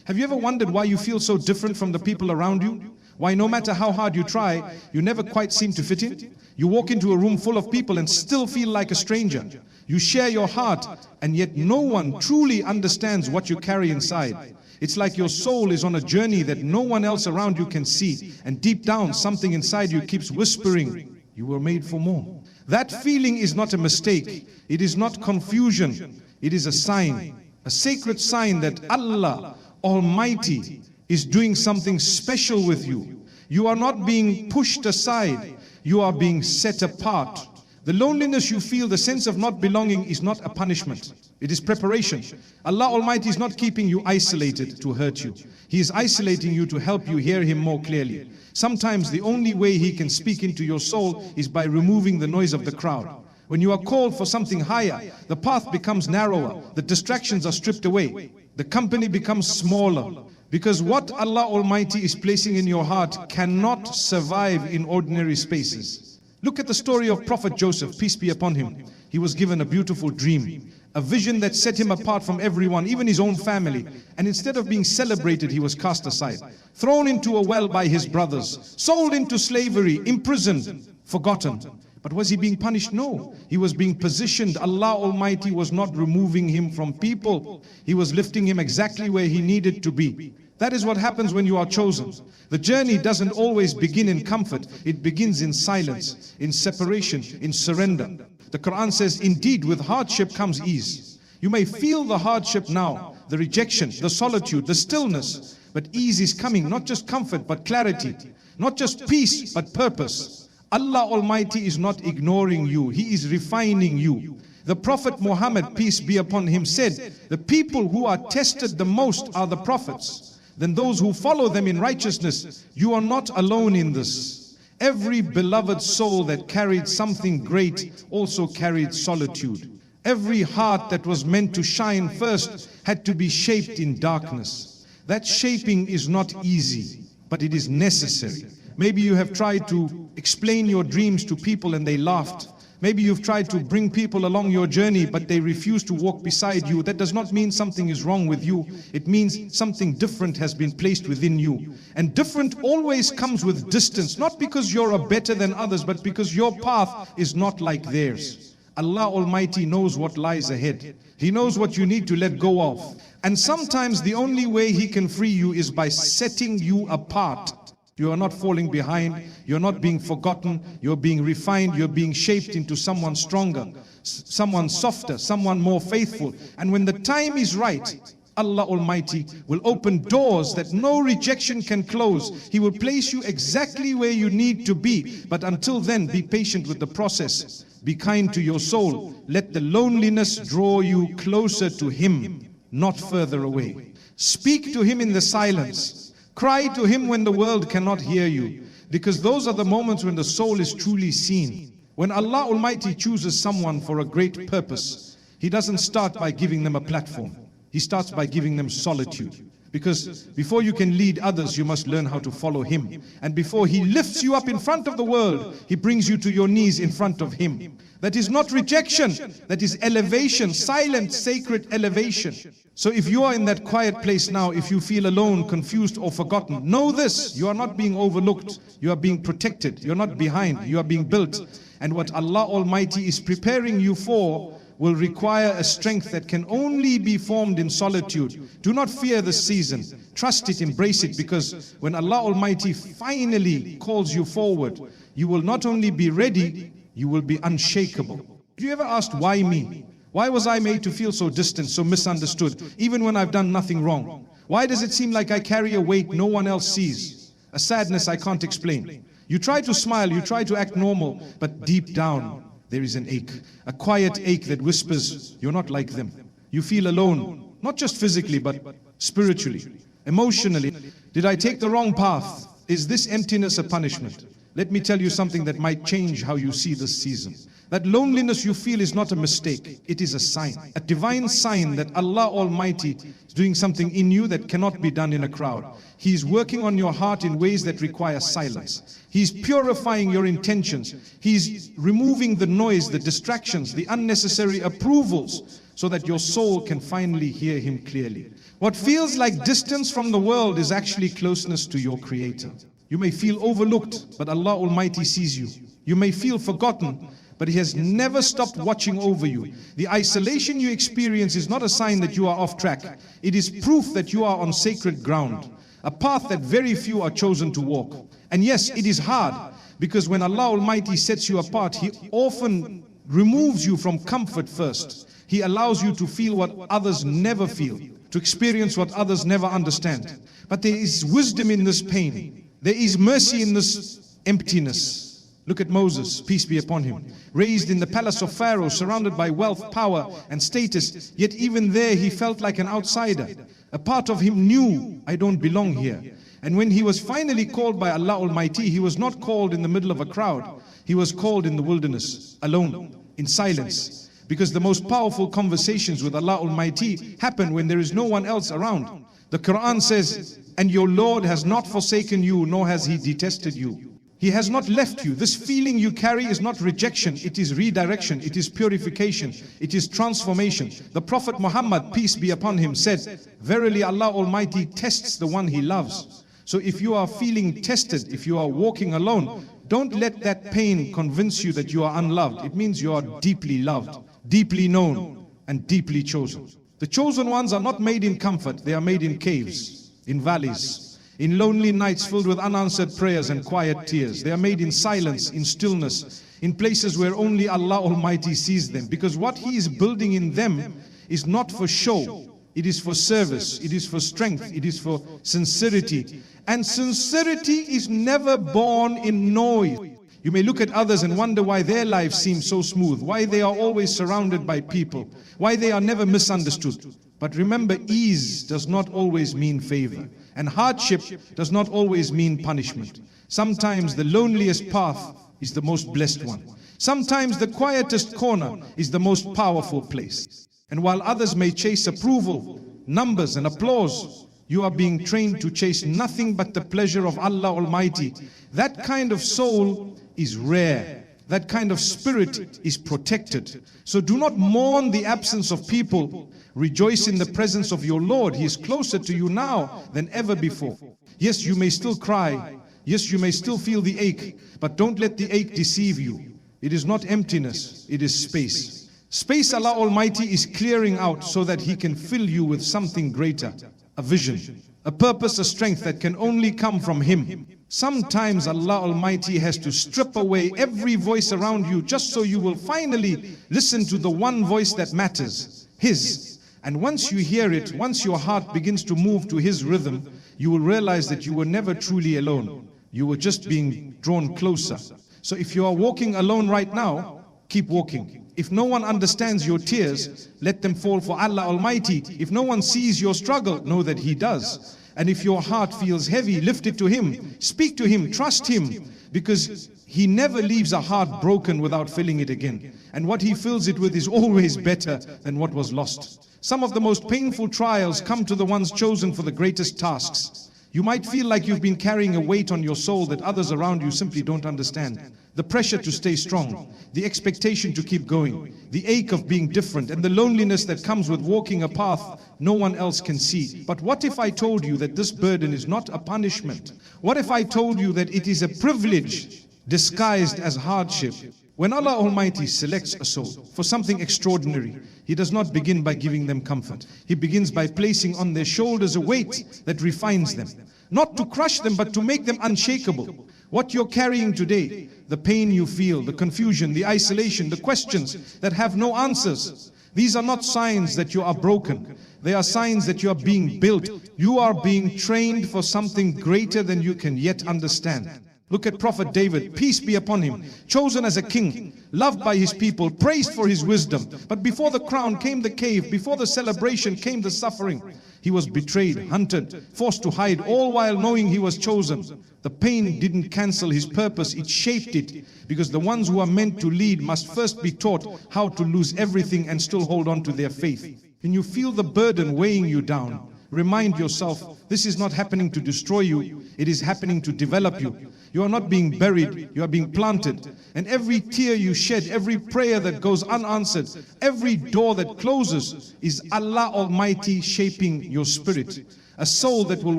Have you ever wondered why you feel so different from the people around you? Why no matter how hard you try, you never quite seem to fit in? You walk into a room full of people and still feel like a stranger. You share your heart, and yet no one truly understands what you carry inside. It's like your soul is on a journey that no one else around you can see, and deep down something inside you keeps whispering, you were made for more. That feeling is not a mistake. It is not confusion. It is a sign, a sacred sign that Allah Almighty is doing something special with you. You are not being pushed aside. You are being set apart. The loneliness you feel, the sense of not belonging, is not a punishment. It is preparation. Allah Almighty is not keeping you isolated to hurt you. He is isolating you to help you hear Him more clearly. Sometimes the only way He can speak into your soul is by removing the noise of the crowd. When you are called for something higher, the path becomes narrower, the distractions are stripped away, the company becomes smaller. Because what Allah Almighty is placing in your heart cannot survive in ordinary spaces. Look at the story of Prophet Joseph, peace be upon him. He was given a beautiful dream, a vision that set him apart from everyone, even his own family. And instead of being celebrated, he was cast aside, thrown into a well by his brothers, sold into slavery, imprisoned, forgotten. But was he being punished? No. He was being positioned. Allah Almighty was not removing him from people. He was lifting him exactly where he needed to be. That is what happens when you are chosen. The journey doesn't always begin in comfort. It begins in silence, in separation, in surrender. The Quran says, indeed, with hardship comes ease. You may feel the hardship now, the rejection, the solitude, the stillness. But ease is coming, not just comfort, but clarity. Not just peace, but purpose. Allah Almighty is not ignoring you. He is refining you. The Prophet Muhammad, peace be upon him, said, the people who are tested the most are the prophets. Then those who follow them in righteousness. You are not alone in this. Every beloved soul that carried something great also carried solitude. Every heart that was meant to shine first had to be shaped in darkness. That shaping is not easy, but it is necessary. Maybe you have tried to explain your dreams to people and they laughed. Maybe you've tried to bring people along your journey, but they refuse to walk beside you. That does not mean something is wrong with you. It means something different has been placed within you. And different always comes with distance, not because you're better than others, but because your path is not like theirs. Allah Almighty knows what lies ahead. He knows what you need to let go of. And sometimes the only way He can free you is by setting you apart. You are not falling behind, you're not being forgotten, you're being refined, you're being shaped into someone stronger, someone softer, someone more faithful. And when the time is right, Allah Almighty will open doors that no rejection can close. He will place you exactly where you need to be. But until then, be patient with the process. Be kind to your soul. Let the loneliness draw you closer to Him, not further away. Speak to Him in the silence. Cry to Him when the world cannot hear you, because those are the moments when the soul is truly seen. When Allah Almighty chooses someone for a great purpose, He doesn't start by giving them a platform. He starts by giving them solitude. Because before you can lead others, you must learn how to follow Him. And before He lifts you up in front of the world, He brings you to your knees in front of Him. That is not rejection, that is elevation, silent, sacred elevation. So if you are in that quiet place now, if you feel alone, confused or forgotten, know this, you are not being overlooked, you are being protected, you are not behind, you are being built. And what Allah Almighty is preparing you for will require a strength that can only be formed in solitude. Do not fear the season. Trust it, embrace it, because when Allah Almighty finally calls you forward, you will not only be ready, you will be unshakable. Have you ever asked, why me? Why was I made to feel so distant, so misunderstood, even when I've done nothing wrong? Why does it seem like I carry a weight no one else sees? A sadness I can't explain. You try to smile, you try to act normal, but deep down, there is an ache, a quiet ache that whispers, you're not like them. You feel alone, not just physically, but spiritually, emotionally. Did I take the wrong path? Is this emptiness a punishment? Let me tell you something that might change how you see this season. That loneliness you feel is not a mistake, it is a sign, a divine sign that Allah Almighty is doing something in you that cannot be done in a crowd. He is working on your heart in ways that require silence. He is purifying your intentions. He is removing the noise, the distractions, the unnecessary approvals, so that your soul can finally hear Him clearly. What feels like distance from the world is actually closeness to your Creator. You may feel overlooked, but Allah Almighty sees you. You may feel forgotten, but He has never stopped watching over you. The isolation you experience is not a sign that you are off track. It is proof that you are on sacred ground, a path that very few are chosen to walk. And yes, it is hard, because when Allah Almighty sets you apart, He often removes you from comfort first. He allows you to feel what others never feel, to experience what others never understand. But there is wisdom in this pain. There is mercy in this emptiness. Look at Moses, peace be upon him, raised in the palace of Pharaoh, surrounded by wealth, power and status, yet even there he felt like an outsider. A part of him knew, I don't belong here. And when he was finally called by Allah Almighty, he was not called in the middle of a crowd. He was called in the wilderness, alone, in silence. Because the most powerful conversations with Allah Almighty happen when there is no one else around. The Quran says, and your Lord has not forsaken you, nor has He detested you. He has not left you. This feeling you carry is not rejection, it is redirection, it is purification, it is transformation. The Prophet Muhammad, peace be upon him, said, verily Allah Almighty tests the one He loves. So if you are feeling tested, if you are walking alone, don't let that pain convince you that you are unloved. It means you are deeply loved, deeply known, and deeply chosen. The chosen ones are not made in comfort, they are made in caves, in valleys, in lonely nights filled with unanswered prayers and quiet tears. They are made in silence, in stillness, in places where only Allah Almighty sees them. Because what He is building in them is not for show, it is for service, it is for strength, it is for sincerity. And sincerity is never born in noise. You may look at others and wonder why their lives seem so smooth, why they are always surrounded by people, why they are never misunderstood. But remember, ease does not always mean favor, and hardship does not always mean punishment. Sometimes the loneliest path is the most blessed one. Sometimes the quietest corner is the most powerful place. And while others may chase approval, numbers and applause, you are being trained to chase nothing but the pleasure of Allah Almighty. That kind of soul is rare. That kind of spirit is protected. So do not mourn the absence of people. Rejoice in the presence of your Lord. He is closer to you now than ever before. Yes, you may still cry. Yes, you may still feel the ache. But don't let the ache deceive you. It is not emptiness. It is space. Space Allah Almighty is clearing out so that He can fill you with something greater. A vision, a purpose, a strength that can only come from Him. Sometimes Allah Almighty has to strip away every voice around you just so you will finally listen to the one voice that matters, His. And once you hear it, once your heart begins to move to His rhythm, you will realize that you were never truly alone. You were just being drawn closer. So if you are walking alone right now, keep walking. If no one understands your tears, let them fall for Allah Almighty. If no one sees your struggle, know that He does. And if your heart feels heavy, lift it to Him. Speak to Him, trust Him, because He never leaves a heart broken without filling it again. And what He fills it with is always better than what was lost. Some of the most painful trials come to the ones chosen for the greatest tasks. You might feel like you've been carrying a weight on your soul that others around you simply don't understand. The pressure to stay strong, the expectation to keep going, the ache of being different, and the loneliness that comes with walking a path no one else can see. But what if I told you that this burden is not a punishment? What if I told you that it is a privilege disguised as hardship? When Allah Almighty selects a soul for something extraordinary, He does not begin by giving them comfort. He begins by placing on their shoulders a weight that refines them. Not to crush them, but to make them unshakable. What you're carrying today, the pain you feel, the confusion, the isolation, the questions that have no answers, these are not signs that you are broken. They are signs that you are being built. You are being trained for something greater than you can yet understand. Look at Prophet David, peace be upon him, chosen as a king, loved by his people, praised for his wisdom. But before the crown came the cave, before the celebration came the suffering. He was betrayed, hunted, forced to hide, all while knowing he was chosen. The pain didn't cancel his purpose, it shaped it. Because the ones who are meant to lead must first be taught how to lose everything and still hold on to their faith. When you feel the burden weighing you down, remind yourself, this is not happening to destroy you, it is happening to develop you. You are not being buried, you are being planted. And every tear you shed, every prayer that goes unanswered, every door that closes is Allah Almighty shaping your spirit. A soul that will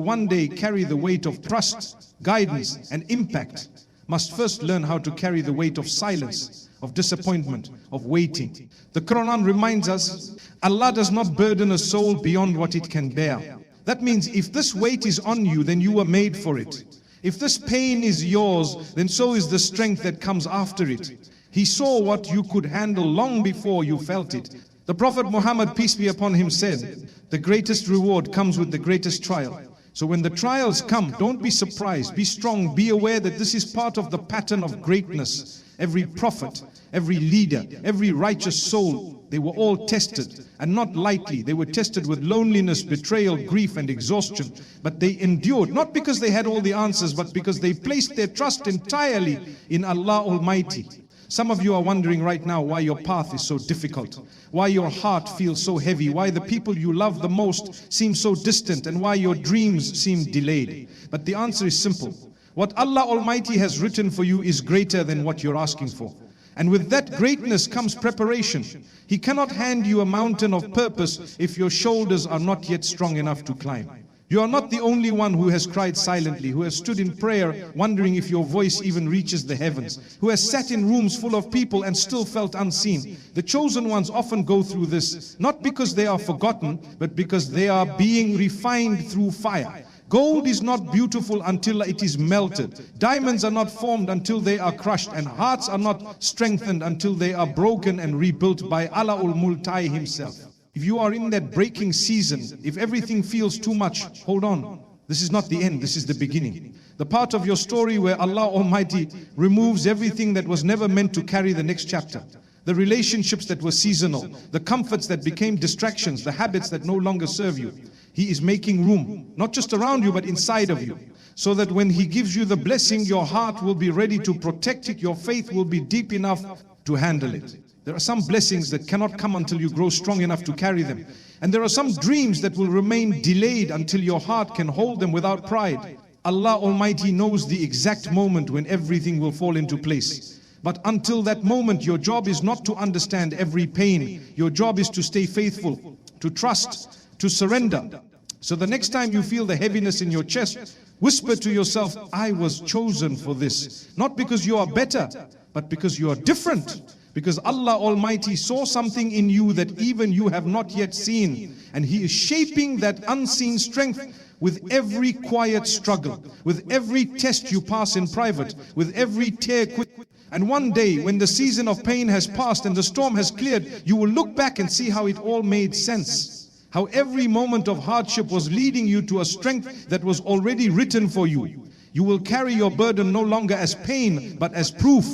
one day carry the weight of trust, guidance and impact must first learn how to carry the weight of silence, of disappointment, of waiting. The Quran reminds us, Allah does not burden a soul beyond what it can bear. That means if this weight is on you, then you were made for it. If this pain is yours, then so is the strength that comes after it. He saw what you could handle long before you felt it. The Prophet Muhammad, peace be upon him, said, the greatest reward comes with the greatest trial. So when the trials come, don't be surprised, be strong, be aware that this is part of the pattern of greatness. Every prophet, every leader, every righteous soul, they were all tested, and not lightly. They were tested with loneliness, betrayal, grief and exhaustion. But they endured, not because they had all the answers, but because they placed their trust entirely in Allah Almighty. Some of you are wondering right now why your path is so difficult, why your heart feels so heavy, why the people you love the most seem so distant, and why your dreams seem delayed. But the answer is simple. What Allah Almighty has written for you is greater than what you're asking for. And with that greatness comes preparation. He cannot hand you a mountain of purpose if your shoulders are not yet strong enough to climb. You are not the only one who has cried silently, who has stood in prayer wondering if your voice even reaches the heavens, who has sat in rooms full of people and still felt unseen. The chosen ones often go through this, not because they are forgotten, but because they are being refined through fire. Gold is not beautiful until it is melted. Diamonds are not formed until they are crushed. And hearts are not strengthened until they are broken and rebuilt by Allah Multai himself. If you are in that breaking season, if everything feels too much, hold on. This is not the end, this is the beginning. The part of your story where Allah Almighty removes everything that was never meant to carry the next chapter. The relationships that were seasonal, the comforts that became distractions, the habits that no longer serve you. He is making room, not just around you, but inside of you. So that when He gives you the blessing, your heart will be ready to protect it, your faith will be deep enough to handle it. There are some blessings that cannot come until you grow strong enough to carry them. And there are some dreams that will remain delayed until your heart can hold them without pride. Allah Almighty knows the exact moment when everything will fall into place. But until that moment, your job is not to understand every pain. Your job is to stay faithful, to trust, to surrender. So the next time you feel the heaviness in your chest, whisper to yourself, I was chosen for this. Not because you are better, but because you are different. Because Allah Almighty saw something in you that even you have not yet seen. And He is shaping that unseen strength with every quiet struggle, with every test you pass in private, with every tear quick. And one day, when the season of pain has passed and the storm has cleared, you will look back and see how it all made sense. How every moment of hardship was leading you to a strength that was already written for you. You will carry your burden no longer as pain, but as proof.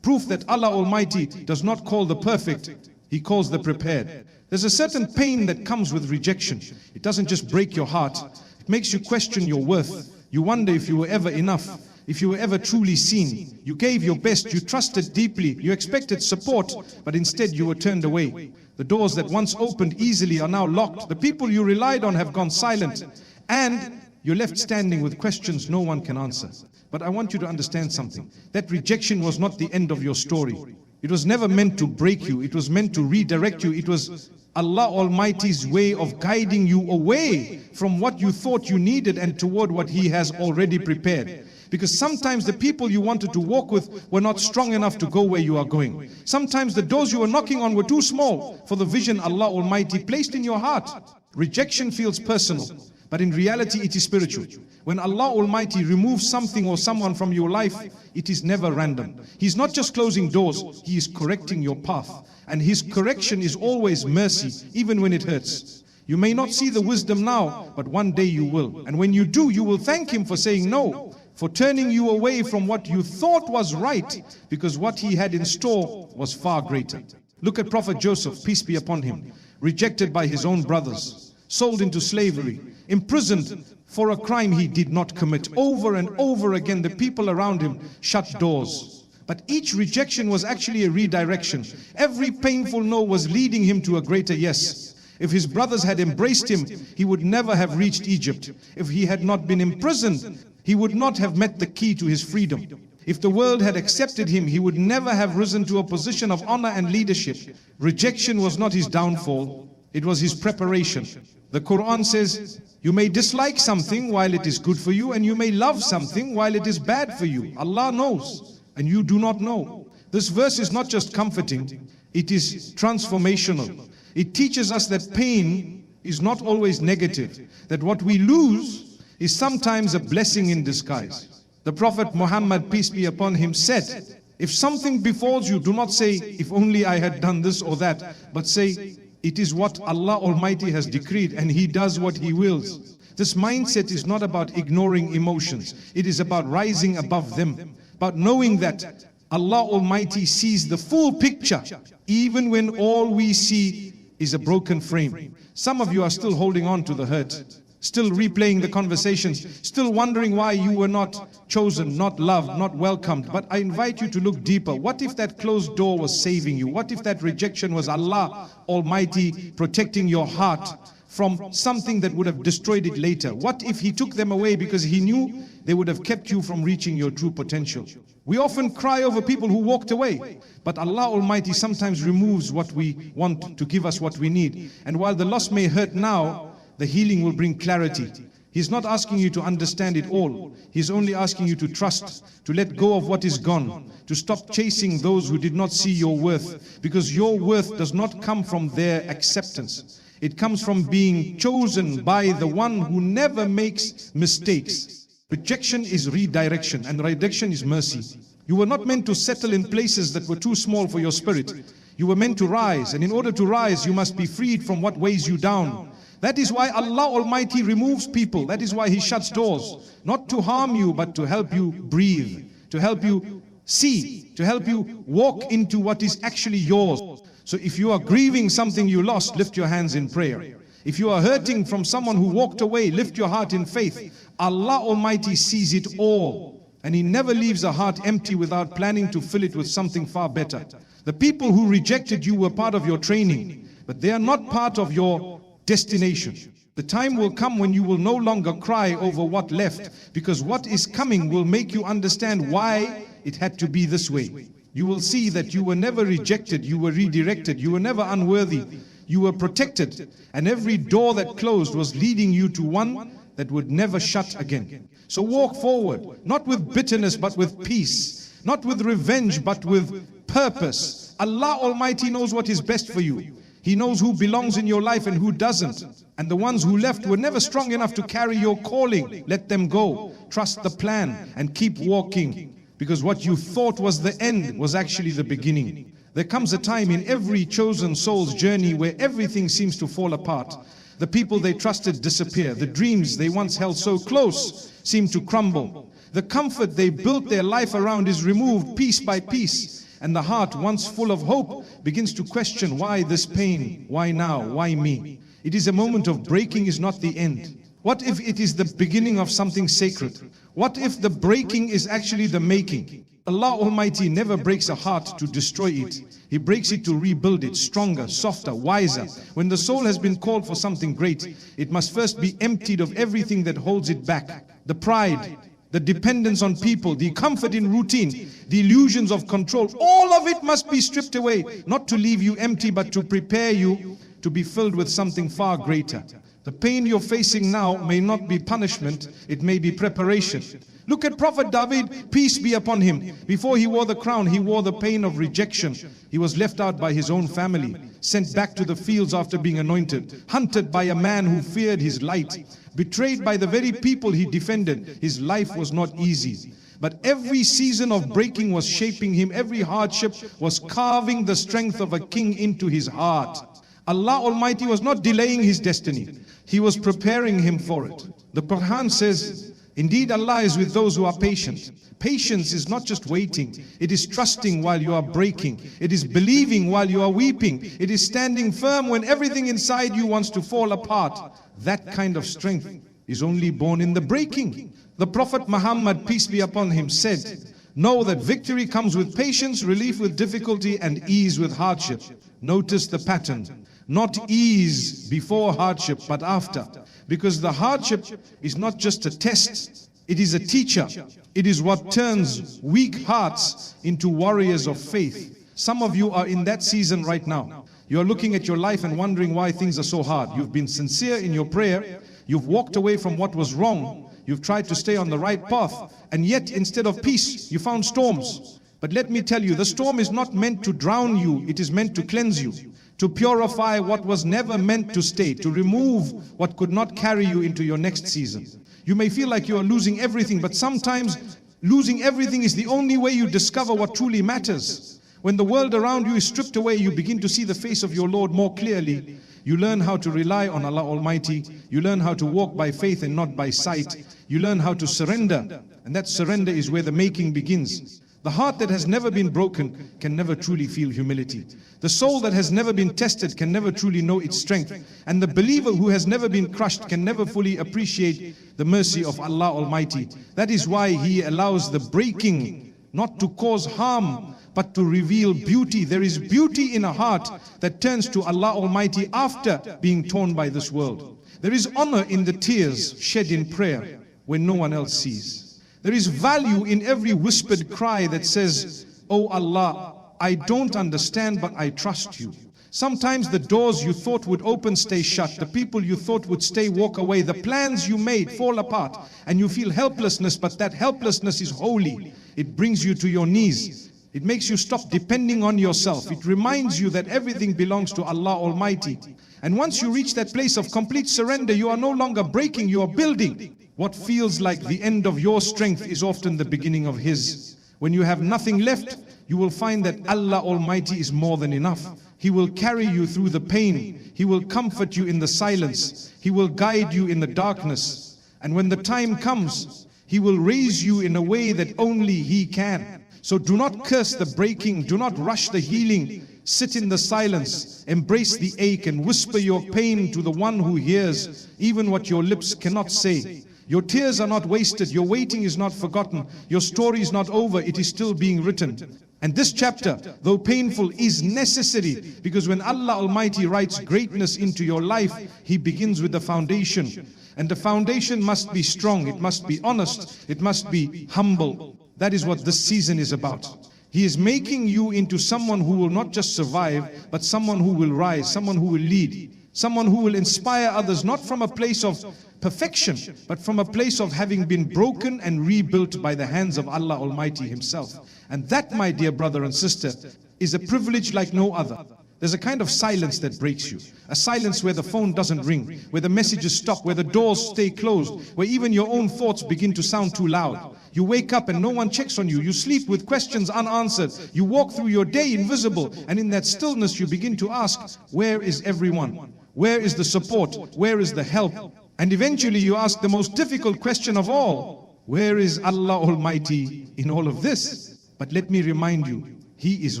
Proof that Allah Almighty does not call the perfect, He calls the prepared. There's a certain pain that comes with rejection. It doesn't just break your heart. It makes you question your worth. You wonder if you were ever enough, if you were ever truly seen. You gave your best, you trusted deeply, you expected support, but instead you were turned away. The doors that once opened easily are now locked. The people you relied on have gone silent. And you're left standing with questions no one can answer. But I want you to understand something. That rejection was not the end of your story. It was never meant to break you. It was meant to redirect you. It was Allah Almighty's way of guiding you away from what you thought you needed and toward what He has already prepared. Because sometimes the people you wanted to walk with were not strong enough to go where you are going. Sometimes the doors you were knocking on were too small for the vision Allah Almighty placed in your heart. Rejection feels personal, but in reality it is spiritual. When Allah Almighty removes something or someone from your life, it is never random. He's not just closing doors, He is correcting your path. And His correction is always mercy, even when it hurts. You may not see the wisdom now, but one day you will. And when you do, you will thank Him for saying no, for turning you away from what you thought was right, because what He had in store was far greater. Look at Prophet Joseph, peace be upon him, rejected by his own brothers, sold into slavery, imprisoned for a crime he did not commit. Over and over again, the people around him shut doors. But each rejection was actually a redirection. Every painful no was leading him to a greater yes. If his brothers had embraced him, he would never have reached Egypt. If he had not been imprisoned, he would not have met the key to his freedom. If the world had accepted him, he would never have risen to a position of honor and leadership. Rejection was not his downfall, it was his preparation. The Quran says, you may dislike something while it is good for you, and you may love something while it is bad for you. Allah knows, and you do not know. This verse is not just comforting, it is transformational. It teaches us that pain is not always negative, that what we lose is sometimes a blessing in disguise. The Prophet Muhammad, peace be upon him, said, if something befalls you, do not say, if only I had done this or that, but say, it is what Allah Almighty has decreed, and He does what He wills. This mindset is not about ignoring emotions. It is about rising above them, about knowing that Allah Almighty sees the full picture, even when all we see is a broken frame. Some of you are still holding on to the hurt, still replaying the conversations, still wondering why you were not chosen, not loved, not welcomed. But I invite you to look deeper. What if that closed door was saving you? What if that rejection was Allah Almighty protecting your heart from something that would have destroyed it later? What if He took them away because He knew they would have kept you from reaching your true potential? We often cry over people who walked away, but Allah Almighty sometimes removes what we want to give us what we need. And while the loss may hurt now, the healing will bring clarity. He's not asking you to understand it all. He's only asking you to trust, to let go of what is gone, to stop chasing those who did not see your worth, because your worth does not come from their acceptance. It comes from being chosen by the one who never makes mistakes. Rejection is redirection, and redirection is mercy. You were not meant to settle in places that were too small for your spirit. You were meant to rise, and in order to rise, you must be freed from what weighs you down. That is why Allah Almighty removes people. That is why He shuts doors. Not to harm you, but to help you breathe, to help you see, to help you walk into what is actually yours. So if you are grieving something you lost, lift your hands in prayer. If you are hurting from someone who walked away, lift your heart in faith. Allah Almighty sees it all, and He never leaves a heart empty without planning to fill it with something far better. The people who rejected you were part of your training, but they are not part of your destination. The time will come when you will no longer cry over what left, because what is coming will make you understand why it had to be this way. You will see that you were never rejected, you were redirected, you were never unworthy, you were protected, and every door that closed was leading you to one that would never shut again. So walk forward, not with bitterness but with peace, not with revenge but with purpose. Allah Almighty knows what is best for you. He knows who belongs in your life and who doesn't. And the ones who left were never strong enough to carry your calling. Let them go. Trust the plan and keep walking. Because what you thought was the end was actually the beginning. There comes a time in every chosen soul's journey where everything seems to fall apart. The people they trusted disappear. The dreams they once held so close seem to crumble. The comfort they built their life around is removed piece by piece. And the heart, once full of hope, begins to question, why this pain? Why now? Why me? It is a moment of breaking, is not the end. What if it is the beginning of something sacred? What if the breaking is actually the making? Allah Almighty never breaks a heart to destroy it. He breaks it to rebuild it, stronger, softer, wiser. When the soul has been called for something great, it must first be emptied of everything that holds it back. The pride, the dependence on people, the comfort in routine, the illusions of control, all of it must be stripped away, not to leave you empty, but to prepare you to be filled with something far greater. The pain you're facing now may not be punishment, it may be preparation. Look at Prophet David, peace be upon him. Before he wore the crown, he wore the pain of rejection. He was left out by his own family, sent back to the fields after being anointed, hunted by a man who feared his light, betrayed by the very people he defended. His life was not easy. But every season of breaking was shaping him. Every hardship was carving the strength of a king into his heart. Allah Almighty was not delaying his destiny. He was preparing him for it. The Quran says, indeed Allah is with those who are patient. Patience is not just waiting. It is trusting while you are breaking. It is believing while you are weeping. It is standing firm when everything inside you wants to fall apart. That kind of strength is only born in the breaking. The Prophet Muhammad, peace be upon him, said, know that victory comes with patience, relief with difficulty, and ease with hardship. Notice the pattern. Not ease before hardship, but after. Because the hardship is not just a test, it is a teacher. It is what turns weak hearts into warriors of faith. Some of you are in that season right now. You're looking at your life and wondering why things are so hard. You've been sincere in your prayer. You've walked away from what was wrong. You've tried to stay on the right path. And yet, instead of peace, you found storms. But let me tell you, the storm is not meant to drown you. It is meant to cleanse you, to purify what was never meant to stay, to remove what could not carry you into your next season. You may feel like you are losing everything, but sometimes losing everything is the only way you discover what truly matters. When the world around you is stripped away, you begin to see the face of your Lord more clearly. You learn how to rely on Allah Almighty. You learn how to walk by faith and not by sight. You learn how to surrender, and that surrender is where the making begins. The heart that has never been broken can never truly feel humility. The soul that has never been tested can never truly know its strength. And the believer who has never been crushed can never fully appreciate the mercy of Allah Almighty. That is why He allows the breaking not to cause harm, but to reveal beauty. There is beauty in a heart that turns to Allah Almighty after being torn by this world. There is honor in the tears shed in prayer when no one else sees. There is value in every whispered cry that says, "Oh Allah, I don't understand, but I trust you." Sometimes the doors you thought would open stay shut. The people you thought would stay walk away. The plans you made fall apart, and you feel helplessness, but that helplessness is holy. It brings you to your knees. It makes you stop depending on yourself. It reminds you that everything belongs to Allah Almighty. And once you reach that place of complete surrender, you are no longer breaking, you are building. What feels like the end of your strength is often the beginning of His. When you have nothing left, you will find that Allah Almighty is more than enough. He will carry you through the pain. He will comfort you in the silence. He will guide you in the darkness. And when the time comes, He will raise you in a way that only He can. So do not curse the breaking, do not rush the healing. Sit in the silence, embrace the ache, and whisper your pain to the one who hears, even what your lips cannot say. Your tears are not wasted, your waiting is not forgotten, your story is not over, it is still being written. And this chapter, though painful, is necessary, because when Allah Almighty writes greatness into your life, He begins with the foundation. And the foundation must be strong, it must be honest, it must be humble. That is what this season is about. He is making you into someone who will not just survive, but someone who will rise, someone who will lead, someone who will inspire others, not from a place of perfection, but from a place of having been broken and rebuilt by the hands of Allah Almighty Himself. And that, my dear brother and sister, is a privilege like no other. There's a kind of silence that breaks you. A silence where the phone doesn't ring, where the messages stop, where the doors stay closed, where even your own thoughts begin to sound too loud. You wake up and no one checks on you. You sleep with questions unanswered. You walk through your day invisible. And in that stillness you begin to ask, where is everyone? Where is the support? Where is the help? And eventually you ask the most difficult question of all, where is Allah Almighty in all of this? But let me remind you, He is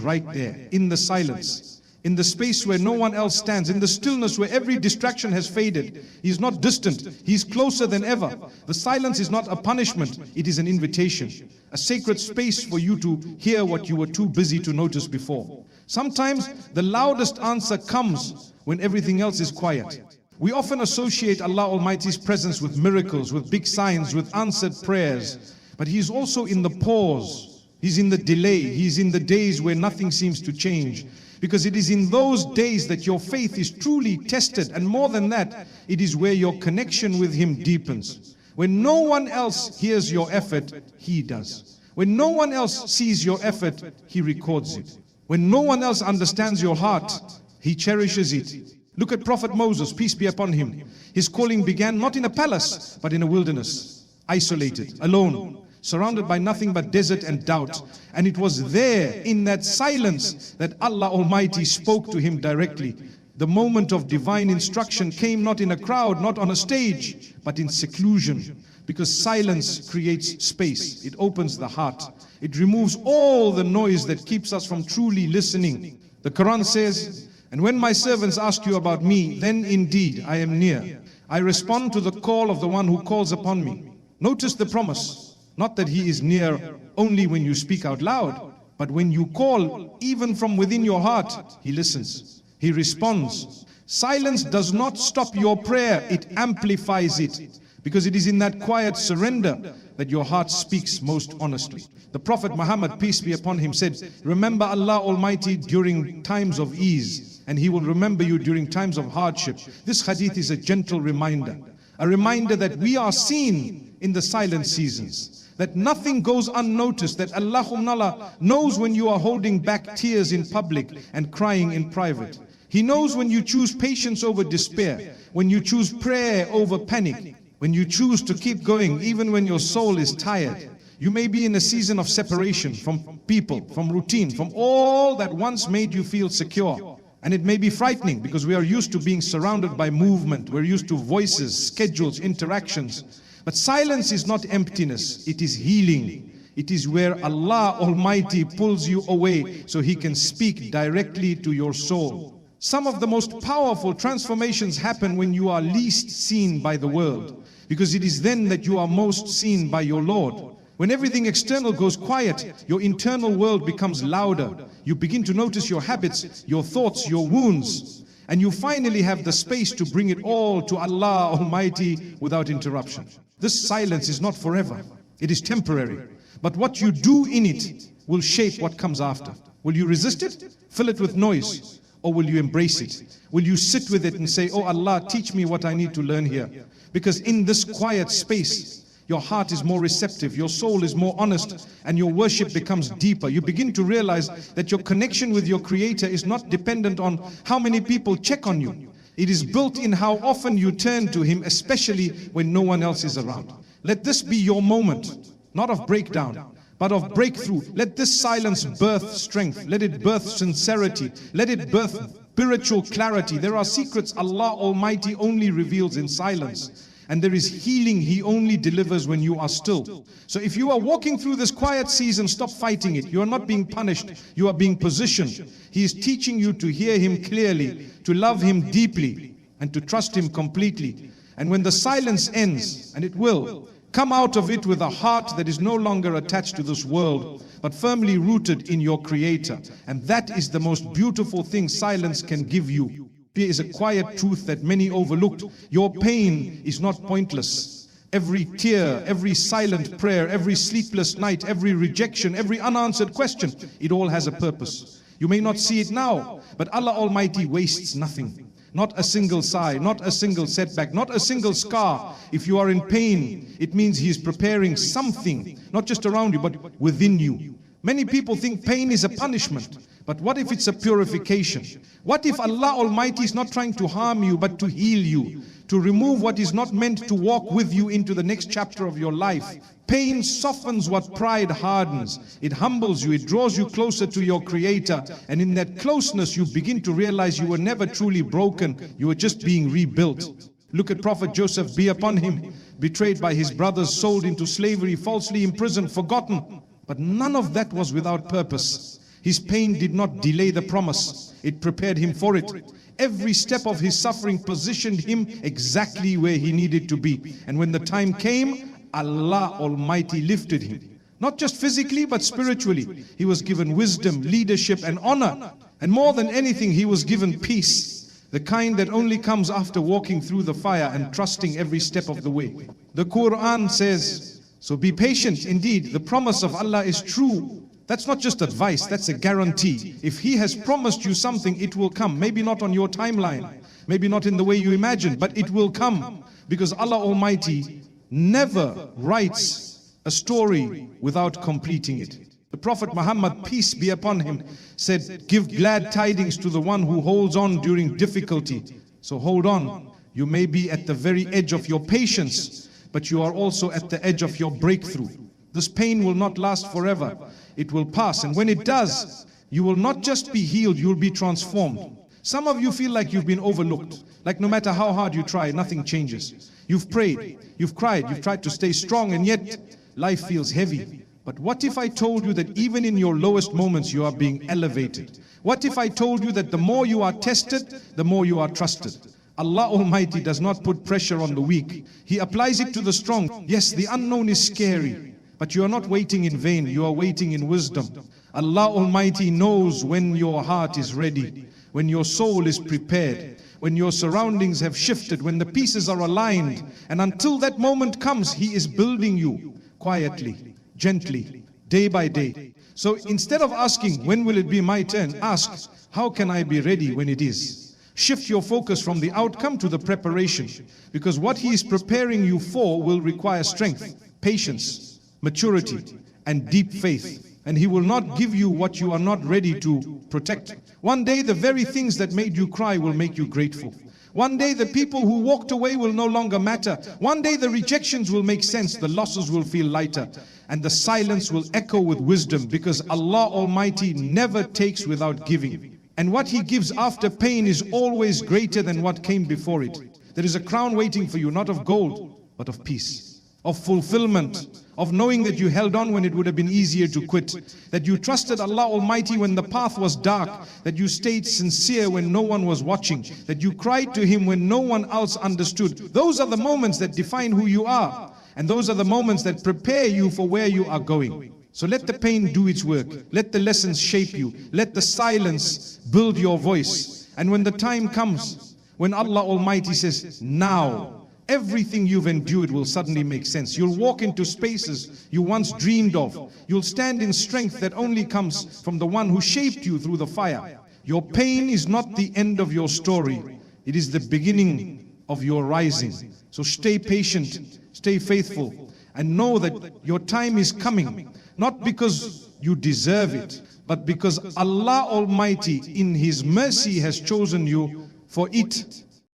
right there, in the silence, in the space where no one else stands, in the stillness where every distraction has faded. He is not distant, He is closer than ever. The silence is not a punishment, it is an invitation, a sacred space for you to hear what you were too busy to notice before. Sometimes the loudest answer comes when everything else is quiet. We often associate Allah Almighty's presence with miracles, with big signs, with answered prayers. But He is also in the pause. He's in the delay. He's in the days where nothing seems to change. Because it is in those days that your faith is truly tested. And more than that, it is where your connection with Him deepens. When no one else hears your effort, He does. When no one else sees your effort, He records it. When no one else understands your heart, He cherishes it. Look at Prophet Moses, peace be upon him. His calling began not in a palace, but in a wilderness, isolated, alone, surrounded by nothing but desert and doubt. And it was there, in that silence, that Allah Almighty spoke to him directly. The moment of divine instruction came not in a crowd, not on a stage, but in seclusion. Because silence creates space. It opens the heart. It removes all the noise that keeps us from truly listening. The Quran says, "And when my servants ask you about me, then indeed I am near. I respond to the call of the one who calls upon me." Notice the promise. Not that He is near only when you speak out loud, but when you call, even from within your heart, He listens. He responds. Silence does not stop your prayer, it amplifies it. Because it is in that quiet surrender that your heart speaks most honestly. The Prophet Muhammad, peace be upon him, said, remember Allah Almighty during times of ease, and He will remember you during times of hardship. This hadith is a gentle reminder. A reminder that we are seen in the silent seasons. That nothing goes unnoticed. That Allah knows when you are holding back tears in public and crying in private. He knows when you choose patience over despair. When you choose prayer over panic. When you choose to keep going even when your soul is tired. You may be in a season of separation from people, from routine, from all that once made you feel secure. And it may be frightening because we are used to being surrounded by movement. We're used to voices, schedules, interactions. But silence is not emptiness, it is healing. It is where Allah Almighty pulls you away so He can speak directly to your soul. Some of the most powerful transformations happen when you are least seen by the world, because it is then that you are most seen by your Lord. When everything external goes quiet, your internal world becomes louder. You begin to notice your habits, your thoughts, your wounds, and you finally have the space to bring it all to Allah Almighty without interruption. This silence is not forever, it is temporary. But what you do in it will shape what comes after. Will you resist it? Fill it with noise. Or will you embrace it? Will you sit with it and say, oh Allah, teach me what I need to learn here? Because in this quiet space, your heart is more receptive, your soul is more honest, and your worship becomes deeper. You begin to realize that your connection with your Creator is not dependent on how many people check on you. It is built in how often you turn to Him, especially when no one else is around. Let this be your moment, not of breakdown, but of breakthrough. Let this silence birth strength. Let it birth sincerity. Let it birth spiritual clarity. There are secrets Allah Almighty only reveals in silence. And there is healing He only delivers when you are still. So if you are walking through this quiet season, stop fighting it. You are not being punished. You are being positioned. He is teaching you to hear Him clearly, to love Him deeply, and to trust Him completely. And when the silence ends, and it will, come out of it with a heart that is no longer attached to this world, but firmly rooted in your Creator. And that is the most beautiful thing silence can give you. There is a quiet truth that many overlooked. Your pain is not pointless. Every tear, every silent prayer, every sleepless night, every rejection, every unanswered question, it all has a purpose. You may not see it now, but Allah Almighty wastes nothing. Not a single sigh, not a single setback, not a single scar. If you are in pain, it means He is preparing something, not just around you, but within you. Many people think pain is a punishment. But what if it's a purification? What if Allah Almighty is not trying to harm you, but to heal you, to remove what is not meant to walk with you into the next chapter of your life? Pain softens what pride hardens. It humbles you, it draws you closer to your Creator. And in that closeness, you begin to realize you were never truly broken. You were just being rebuilt. Look at Prophet Joseph, be upon him, betrayed by his brothers, sold into slavery, falsely imprisoned, forgotten. But none of that was without purpose. His pain did not delay the promise. It prepared him for it. Every step of his suffering positioned him exactly where he needed to be. And when the time came, Allah Almighty lifted him. Not just physically, but spiritually. He was given wisdom, leadership, and honor. And more than anything, he was given peace. The kind that only comes after walking through the fire and trusting every step of the way. The Quran says, so be patient. Indeed, the promise of Allah is true. That's not just advice, that's a guarantee. If He has promised you something, it will come. Maybe not on your timeline, maybe not in the way you imagine, but it will come. Because Allah Almighty never writes a story without completing it. The Prophet Muhammad, peace be upon him, said, give glad tidings to the one who holds on during difficulty. So hold on. You may be at the very edge of your patience, but you are also at the edge of your breakthrough. This pain will not last forever. It will pass, and when it does, you will not just be healed, you will be transformed. Some of you feel like you've been overlooked, like no matter how hard you try, nothing changes. You've prayed, you've cried, you've tried to stay strong, and yet life feels heavy. But what if I told you that even in your lowest moments you are being elevated? What if I told you that the more you are tested, the more you are trusted? Allah Almighty does not put pressure on the weak. He applies it to the strong. Yes, the unknown is scary. But you are not waiting in vain, you are waiting in wisdom. Allah Almighty knows when your heart is ready, when your soul is prepared, when your surroundings have shifted, when the pieces are aligned, and until that moment comes, He is building you quietly, gently, day by day. So instead of asking, when will it be my turn? Ask, how can I be ready when it is? Shift your focus from the outcome to the preparation, because what He is preparing you for will require strength, patience, maturity, and deep faith. And He will not give you what you are not ready to protect. One day the very things that made you cry will make you grateful. One day the people who walked away will no longer matter. One day the rejections will make sense, the losses will feel lighter, and the silence will echo with wisdom, because Allah Almighty never takes without giving. And what He gives after pain is always greater than what came before it. There is a crown waiting for you, not of gold, but of peace, of fulfillment, of knowing that you held on when it would have been easier to quit, that you trusted Allah Almighty when the path was dark, that you stayed sincere when no one was watching, that you cried to Him when no one else understood. Those are the moments that define who you are, and those are the moments that prepare you for where you are going. So let the pain do its work, let the lessons shape you, let the silence build your voice. And when the time comes, when Allah Almighty says, now, everything you've endured will suddenly make sense. You'll walk into spaces you once dreamed of. You'll stand in strength that only comes from the one who shaped you through the fire. Your pain is not the end of your story. It is the beginning of your rising. So stay patient, stay faithful, and know that your time is coming, not because you deserve it, but because Allah Almighty in His mercy has chosen you for it